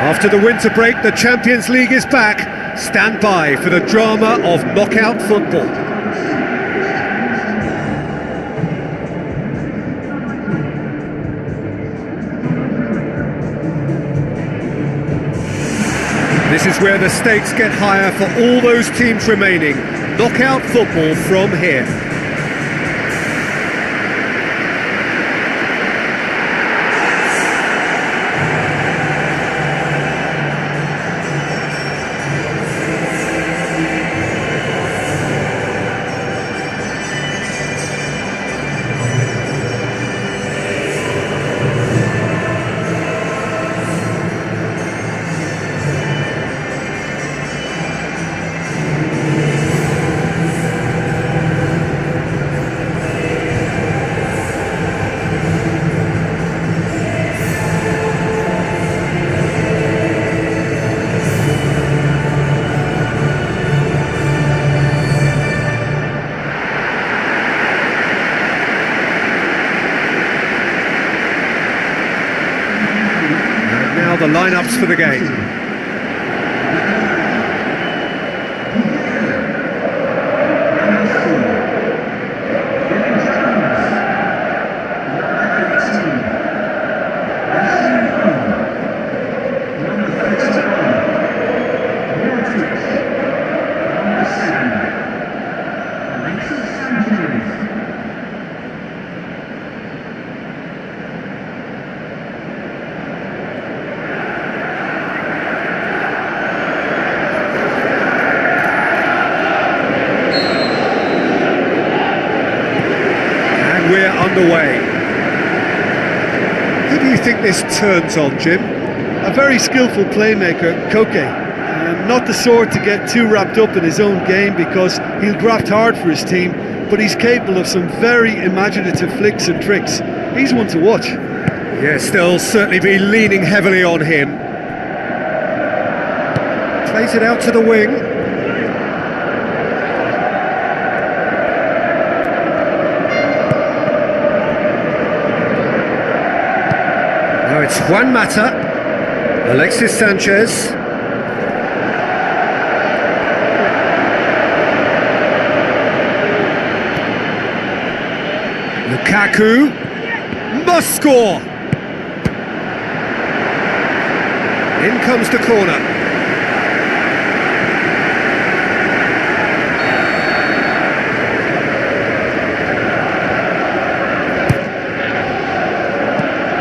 After the winter break, the Champions League is back. Stand by for the drama of knockout football. This is where the stakes get higher for all those teams remaining. Knockout football from here. The lineups for the game. We're underway. Who do you think this turns on, Jim? A very skillful playmaker, Koke. Not the sort to get too wrapped up in his own game because he'll graft hard for his team, but he's capable of some very imaginative flicks and tricks. He's one to watch. Yes, they'll certainly be leaning heavily on him. Plays it out to the wing. Now it's Juan Mata, Alexis Sanchez. Lukaku must score. In comes the corner.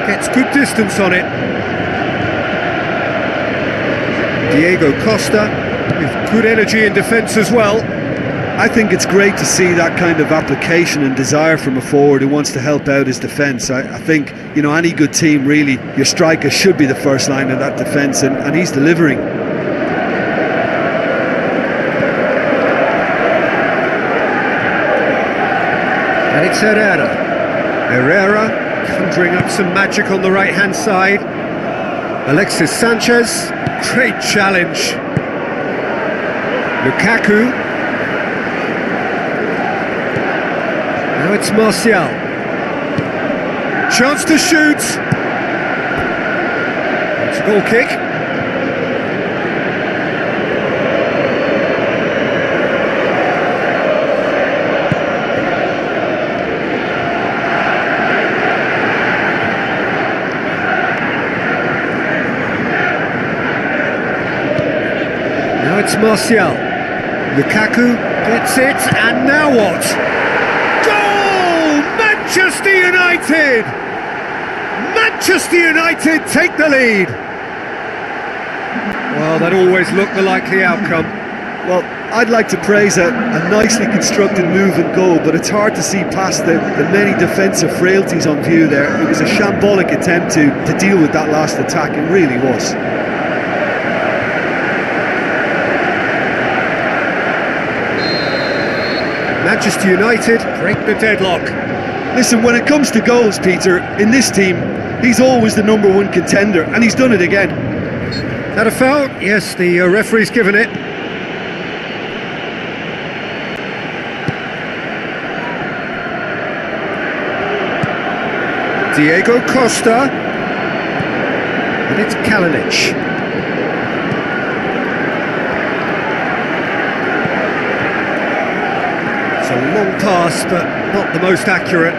Gets good distance on it. Diego Costa with good energy in defence as well. I think it's great to see that kind of application and desire from a forward who wants to help out his defence. I think, you know, any good team really, your striker should be the first line of that defence, and he's delivering. And it's Herrera conjuring up some magic on the right hand side. Alexis Sanchez, great challenge. Lukaku. Now it's Martial. Chance to shoot. It's a goal kick. Now it's Martial. Lukaku gets it, and now what? Goal! Manchester United! Manchester United take the lead. Well, that always looked the likely outcome. Well, I'd like to praise a nicely constructed move and goal, but it's hard to see past the many defensive frailties on view there. It was a shambolic attempt to deal with that last attack, it really was. Manchester United break the deadlock. Listen, when it comes to goals, Peter, in this team, he's always the number one contender, and he's done it again. That a foul? Yes, the referee's given it. Diego Costa. And it's Kalinic. a long pass, but not the most accurate.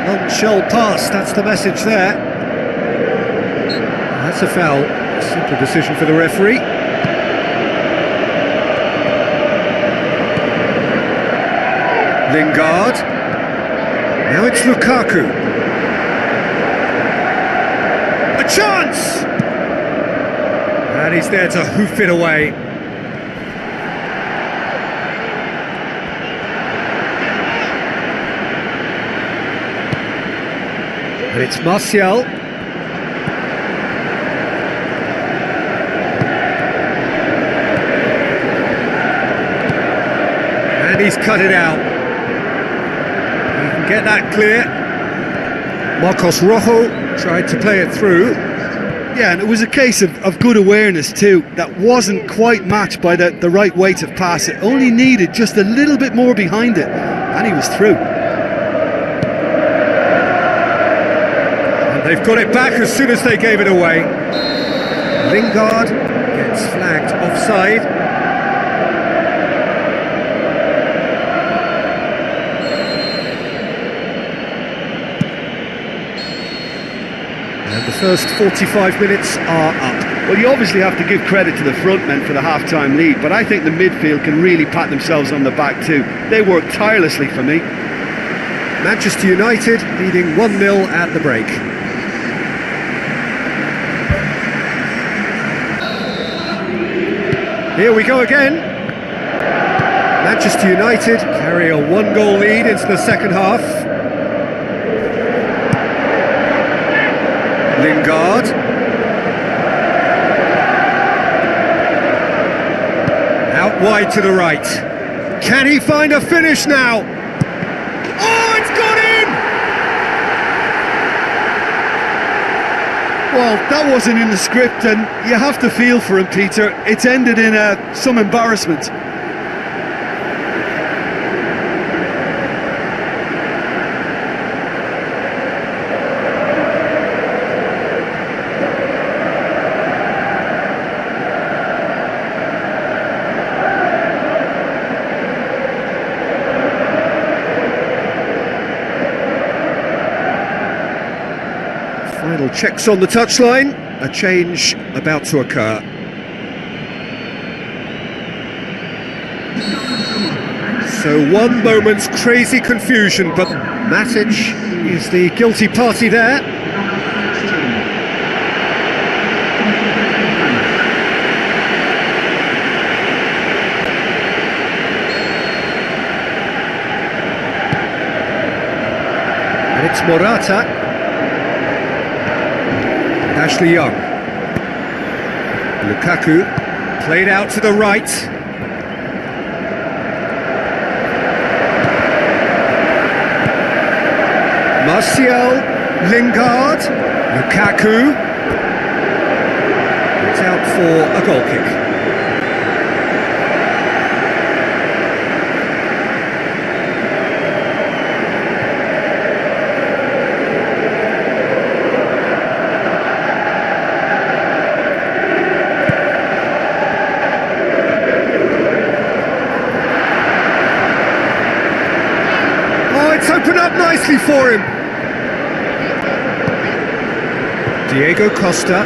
Non-shell pass, that's the message there. That's a foul. Simple decision for the referee. Lingard. Now it's Lukaku. A chance! And he's there to hoof it away. And it's Martial. And he's cut it out. He can get that clear. Marcos Rojo tried to play it through. Yeah, and it was a case of good awareness too. That wasn't quite matched by the right weight of pass. It only needed just a little bit more behind it, and he was through. And they've got it back as soon as they gave it away. Lingard gets flagged offside. And the first 45 minutes are up. Well, you obviously have to give credit to the front men for the half-time lead, but I think the midfield can really pat themselves on the back too. They worked tirelessly for me. Manchester United leading 1-0 at the break. Here we go again. Manchester United carry a 1-goal lead into the second half. Lingard. Out wide to the right. Can he find a finish now? Oh, it's gone in! Well, that wasn't in the script, and you have to feel for him, Peter. It's ended in some embarrassment. Final checks on the touchline, a change about to occur. So one moment's crazy confusion, but Matic is the guilty party there. And it's Morata. Ashley Young. Lukaku played out to the right. Martial, Lingard, Lukaku. It's out for a goal kick. Open up nicely for him. Diego Costa.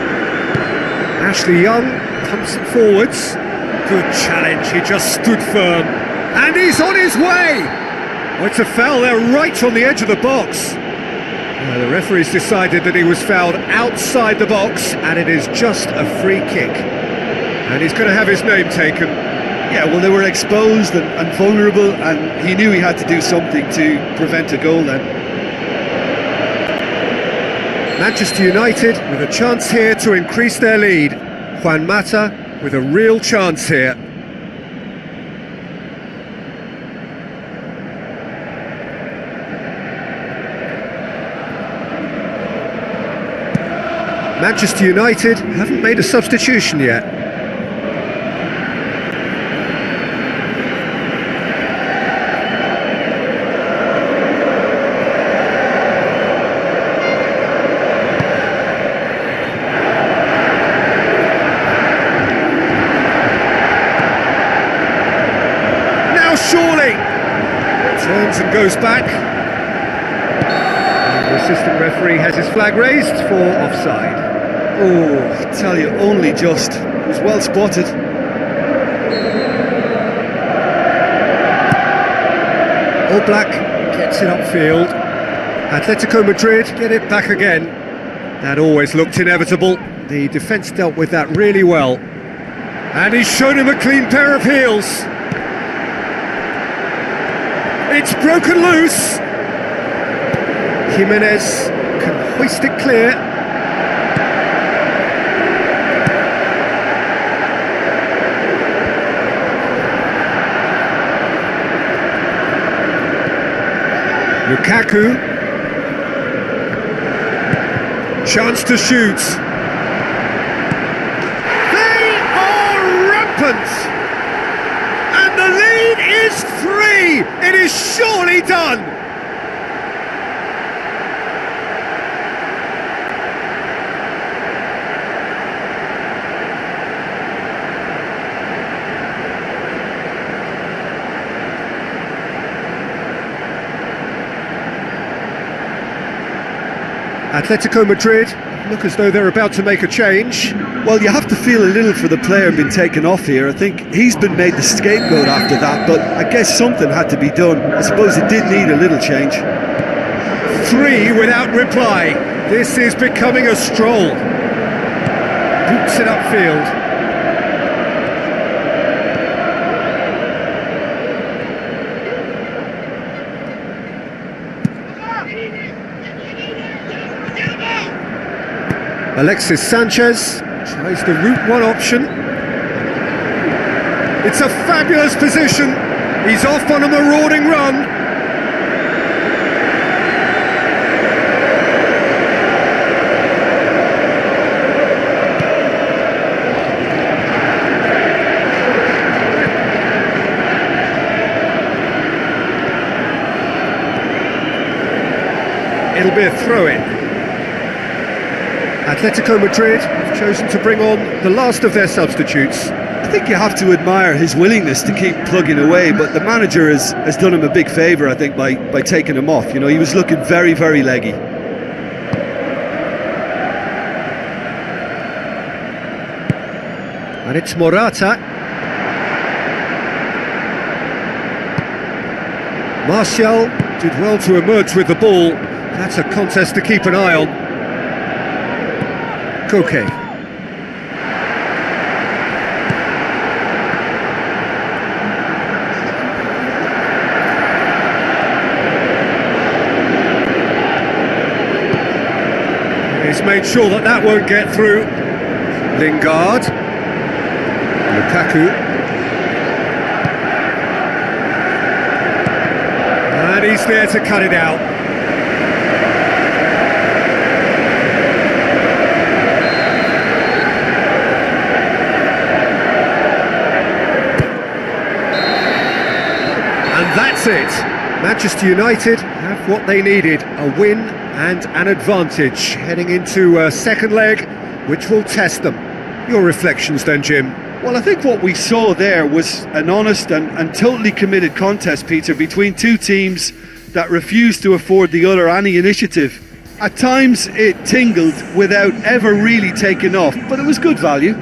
Ashley Young pumps it forwards. Good challenge, he just stood firm. And he's on his way! Oh, it's a foul there right on the edge of the box. The referee's decided that he was fouled outside the box, and it is just a free kick. And he's going to have his name taken. Yeah, well, they were exposed and vulnerable, and he knew he had to do something to prevent a goal then. Manchester United with a chance here to increase their lead. Juan Mata with a real chance here. Manchester United haven't made a substitution yet. Surely Turns and goes back. And the assistant referee has his flag raised for offside. Oh, I tell you, only just. It was well spotted. All Black gets it upfield. Atletico Madrid get it back again. That always looked inevitable. The defence dealt with that really well. And he's shown him a clean pair of heels. It's broken loose. Jimenez can hoist it clear. Lukaku. Chance to shoot. They are rampant! And the lead is 3! It is surely done! Atletico Madrid look as though they're about to make a change. Well, you have to feel a little for the player being taken off here. I think he's been made the scapegoat after that, but I guess something had to be done. I suppose it did need a little change. 3 without reply. This is becoming a stroll. Boots it upfield. Alexis Sanchez tries the route one option. It's a fabulous position. He's off on a marauding run. It'll be a throw-in. Atletico Madrid have chosen to bring on the last of their substitutes. I think you have to admire his willingness to keep plugging away, but the manager has done him a big favour, I think, by taking him off. You know, he was looking very, very leggy. And it's Morata. Martial did well to emerge with the ball. That's a contest to keep an eye on. Koke. He's made sure that that won't get through. Lingard. Lukaku. And he's there to cut it out. And that's it. Manchester United have what they needed, a win and an advantage, heading into a second leg, which will test them. Your reflections then, Jim? Well, I think what we saw there was an honest and totally committed contest, Peter, between two teams that refused to afford the other any initiative. At times it tingled without ever really taking off, but it was good value.